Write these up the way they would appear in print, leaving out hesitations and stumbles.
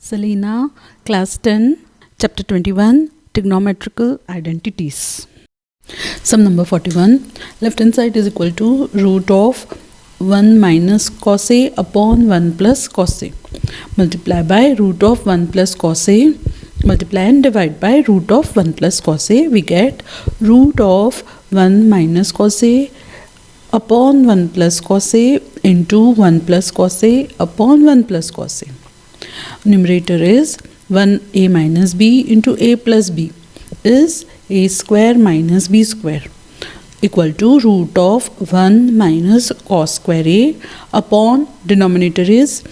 Selena, Class 10, Chapter 21, Trigonometrical Identities. Sum number 41. Left hand side is equal to root of 1 minus cos A upon 1 plus cos A. Multiply by root of 1 plus cos A. Multiply and divide by root of 1 plus cos A. We get root of 1 minus cos A upon 1 plus cos A into 1 plus cos A upon 1 plus cos A. Numerator is 1a minus b into a plus b is a square minus b square equal to root of 1 minus cos square a upon denominator is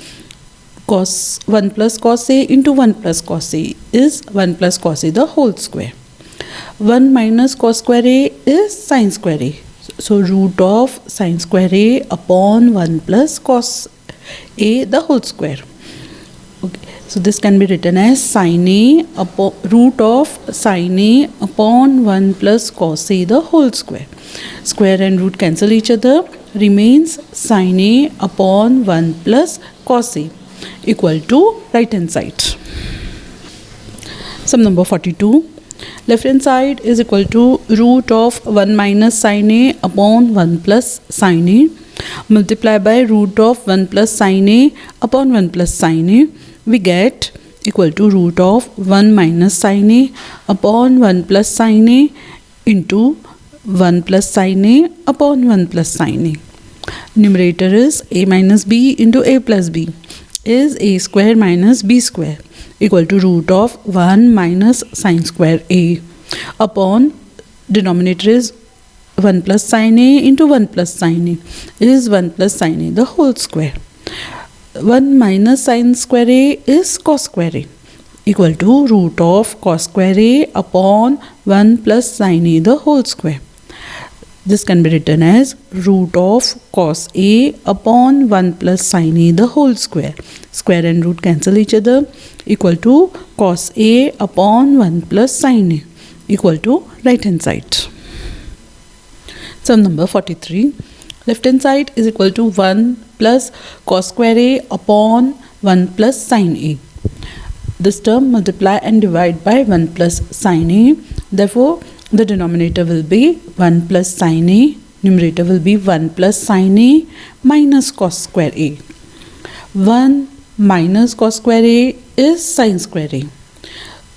cos 1 plus cos a into 1 plus cos a is 1 plus cos a the whole square. 1 minus cos square a is sin square a. So root of sin square a upon 1 plus cos a the whole square. Okay. So this can be written as sin a upon root of sin a upon 1 plus cos a the whole square. Square and root cancel each other, remains sin a upon 1 plus cos a equal to right hand side. Sum number 42. Left hand side is equal to root of 1 minus sin a upon 1 plus sin a. Multiply by root of 1 plus sin a upon 1 plus sin a. We get equal to root of 1 minus sin a upon 1 plus sin a into 1 plus sin a upon 1 plus sin a. Numerator is a minus b into a plus b is a square minus b square equal to root of 1 minus sin square a upon denominator is 1 plus sin a into 1 plus sin a is 1 plus sin a the whole square. 1 minus sin square a is cos square a equal to root of cos square a upon 1 plus sin a the whole square. This can be written as root of cos a upon 1 plus sin a the whole square. Square and root cancel each other equal to cos a upon 1 plus sin a equal to right hand side. Sum number 43. Left hand side is equal to 1 plus cos square a upon 1 plus sin a. This term multiply and divide by 1 plus sin a. Therefore, the denominator will be 1 plus sin a. Numerator will be 1 plus sin a minus cos square a. 1 minus cos square a is sin square a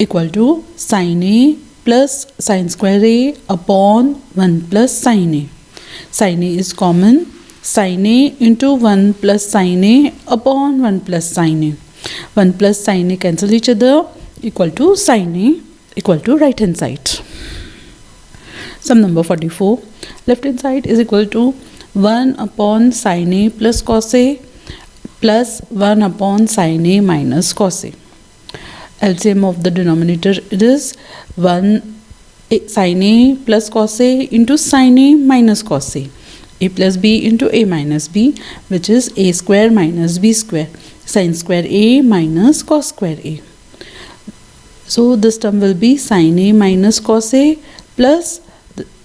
equal to sin a plus sin square a upon 1 plus sin a. Sin a is common. Sin a into 1 plus sin a upon 1 plus sin a. 1 plus sin a cancel each other equal to sin a equal to right hand side. Sum number 44. Left hand side is equal to 1 upon sin a plus cos a plus 1 upon sin a minus cos a. LCM of the denominator is 1 sin a plus cos a into sin a minus cos a. A plus b into a minus b, which is a square minus b square, sin square a minus cos square a. So this term will be sin a minus cos a plus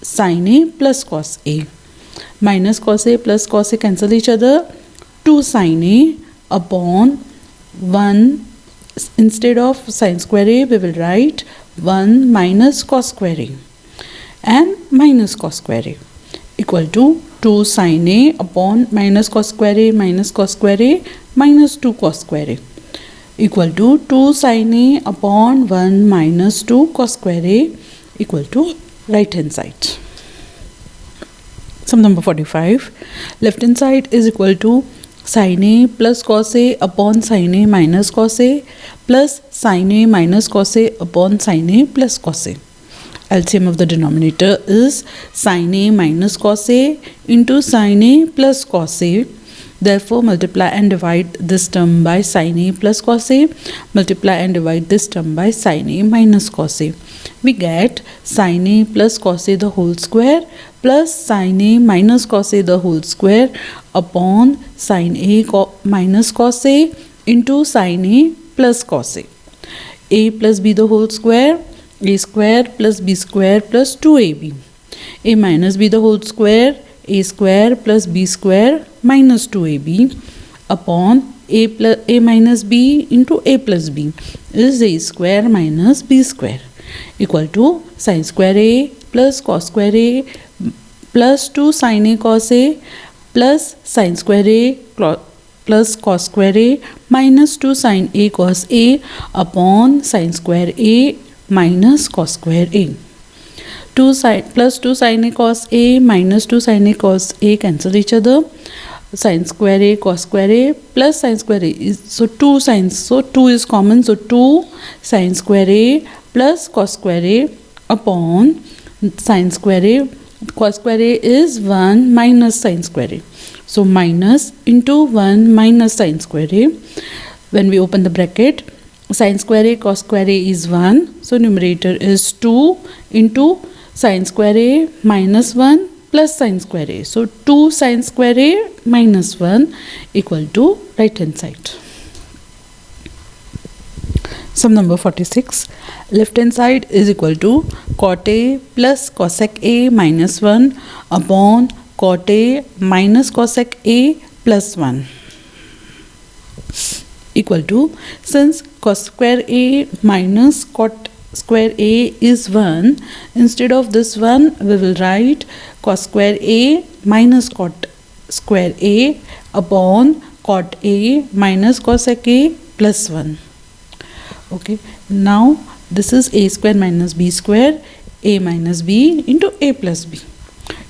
sin a plus cos a. Minus cos a plus cos a cancel each other. 2 sin a upon 1, instead of sin square a we will write 1 minus cos square a and minus cos square a equal to 2 sin a upon minus cos square a minus cos square a minus 2 cos square a equal to 2 sin a upon 1 minus 2 cos square a equal to right hand side. Sum number 45. Left hand side is equal to sin a plus cos a upon sin a minus cos a plus sin a minus cos a upon sin a plus cos a. LCM of the denominator is sin a minus cos a into sin a plus cos a. Therefore, multiply and divide this term by sin a plus cos a. Multiply and divide this term by sin a minus cos a. We get sin a plus cos a the whole square plus sin a minus cos a the whole square upon sin a minus cos a into sin a plus cos a. A plus b the whole square, a square plus b square plus 2ab. A minus b the whole square, a square plus b square minus 2ab upon a minus b into a plus b is a square minus b square equal to sin square a plus cos square a plus 2 sin a cos a plus sin square a plus cos square a minus 2 sin a cos a upon sin square a minus cos square a. 2 sin plus 2 sin a cos a minus 2 sin a cos a cancel each other. Sin square a cos square a plus sin square a is so 2 sines, so 2 is common, so 2 sin square a plus cos square a upon sin square a. Cos square a is 1 minus sin square a, so minus into 1 minus sin square a. When we open the bracket, sin square a cos square a is 1, so numerator is 2 into sin square a minus 1 plus sin square a, so 2 sin square a minus 1 equal to right hand side. Sum number 46. Left hand side is equal to cot a plus cosec a minus 1 upon cot a minus cosec a plus 1 equal to, since cos square a minus cot square a is 1, instead of this one we will write cos square a minus cot square a upon cot a minus cosec a plus 1. Okay, now this is a square minus b square, a minus b into a plus b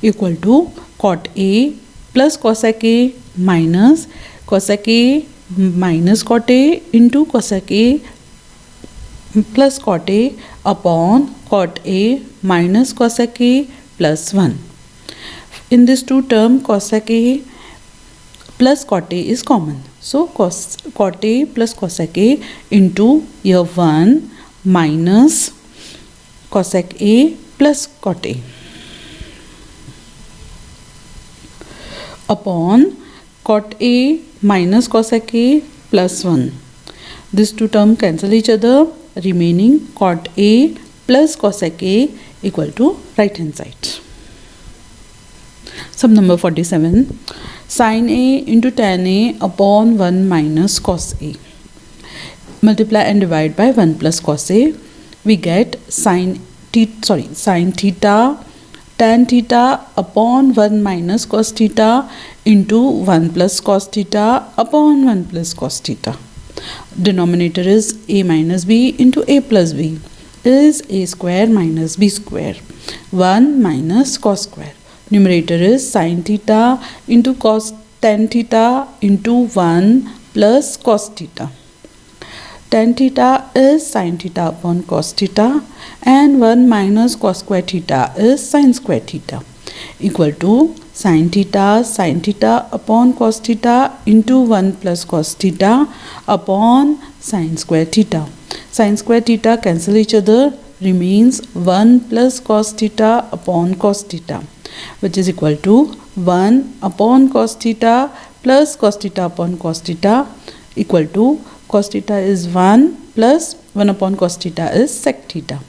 equal to cot a plus cosec a minus cosec a minus cot a into cosec a plus cot a upon cot a minus cosec a plus 1. In this two term, cosec a plus cot a is common. So cot a plus cosec a into here 1 minus cosec a plus cot a upon cot a minus cosec a plus 1. These two terms cancel each other, remaining cot a plus cosec a equal to right hand side. Sum number 47. Sin a into tan a upon 1 minus cos a. Multiply and divide by 1 plus cos a. We get sin theta tan theta upon 1 minus cos theta into 1 plus cos theta upon 1 plus cos theta. Denominator is a minus b into a plus b is a square minus b square. 1 minus cos square. Numerator is sin theta into cos tan theta into 1 plus cos theta. Tan theta is sin theta upon cos theta and 1 minus cos square theta is sin square theta equal to sin theta upon cos theta into 1 plus cos theta upon sin square theta. Sin square theta cancel each other, remains 1 plus cos theta upon cos theta, which is equal to 1 upon cos theta plus cos theta upon cos theta equal to cos theta is 1 plus 1 upon cos theta is sec theta.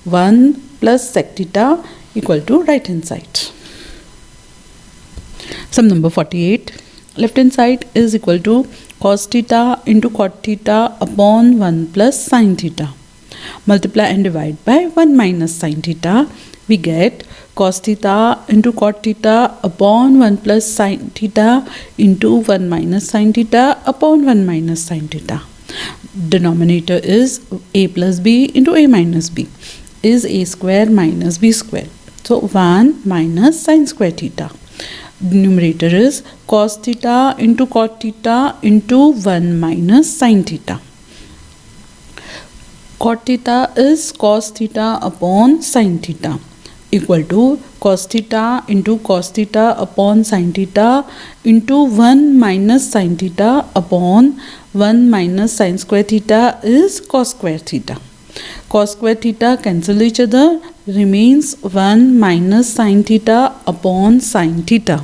1 plus sec theta equal to right hand side. Sum number 48. Left hand side is equal to cos theta into cot theta upon 1 plus sin theta. Multiply and divide by 1 minus sin theta. We get cos theta into cot theta upon 1 plus sin theta into 1 minus sin theta upon 1 minus sin theta. Denominator is a plus b into a minus b is a square minus b square. So 1 minus sin square theta. Numerator is cos theta into cot theta into 1 minus sin theta. Cot theta is cos theta upon sin theta equal to cos theta into cos theta upon sin theta into 1 minus sin theta upon 1 minus sin square theta is cos square theta. Cos square theta cancel each other, remains 1 minus sin theta upon sin theta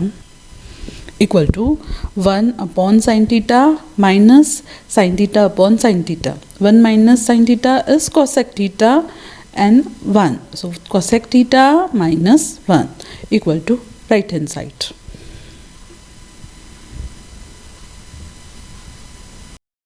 equal to 1 upon sin theta minus sin theta upon sin theta. 1 minus sin theta is cosec theta and 1. So cosec theta minus 1 equal to right hand side.